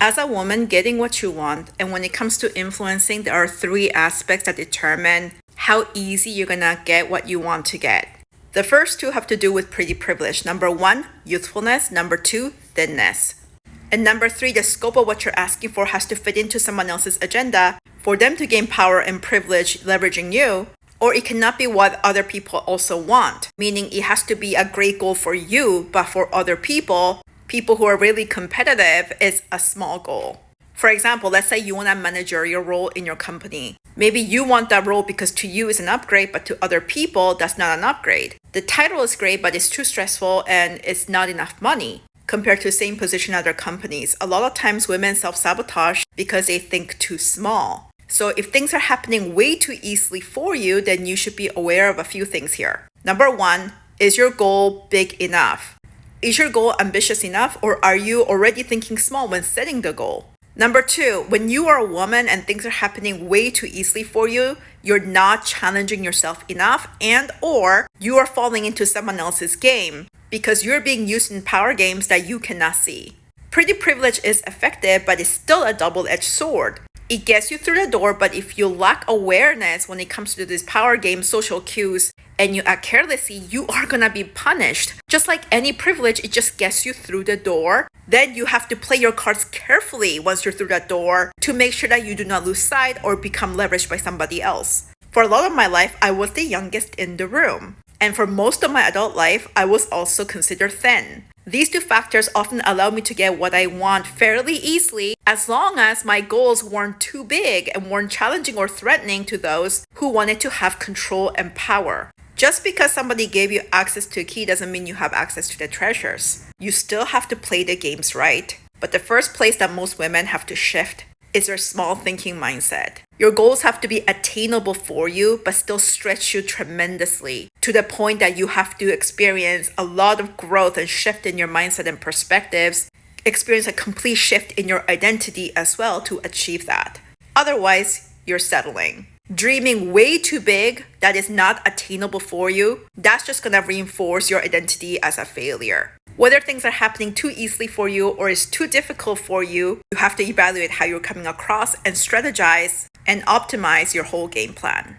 As a woman, getting what you want, and when it comes to influencing, there are three aspects that determine how easy you're gonna get what you want to get. The first two have to do with pretty privilege. Number one, youthfulness. Number two, thinness. And number three, the scope of what you're asking for has to fit into someone else's agenda for them to gain power and privilege leveraging you, or it cannot be what other people also want, meaning it has to be a great goal for you, but for other people who are really competitive, it's a small goal. For example, let's say you want a managerial role in your company. Maybe you want that role because to you it's an upgrade, but to other people, that's not an upgrade. The title is great, but it's too stressful and it's not enough money compared to the same position at other companies. A lot of times women self-sabotage because they think too small. So if things are happening way too easily for you, then you should be aware of a few things here. Number one, is your goal big enough? Is your goal ambitious enough, or are you already thinking small when setting the goal? Number two, when you are a woman and things are happening way too easily for you, you're not challenging yourself enough, and or you are falling into someone else's game because you're being used in power games that you cannot see. Pretty privilege is effective, but it's still a double-edged sword. It gets you through the door, but if you lack awareness when it comes to these power game social cues and you act carelessly, you are gonna be punished. Just like any privilege, it just gets you through the door. Then you have to play your cards carefully once you're through that door to make sure that you do not lose sight or become leveraged by somebody else. For a lot of my life, I was the youngest in the room. And for most of my adult life, I was also considered thin. These two factors often allow me to get what I want fairly easily as long as my goals weren't too big and weren't challenging or threatening to those who wanted to have control and power. Just because somebody gave you access to a key doesn't mean you have access to the treasures. You still have to play the games right. But the first place that most women have to shift is their small thinking mindset. Your goals have to be attainable for you, but still stretch you tremendously to the point that you have to experience a lot of growth and shift in your mindset and perspectives, experience a complete shift in your identity as well to achieve that. Otherwise, you're settling. Dreaming way too big that is not attainable for you, that's just gonna reinforce your identity as a failure. Whether things are happening too easily for you or is too difficult for you, you have to evaluate how you're coming across and strategize and optimize your whole game plan.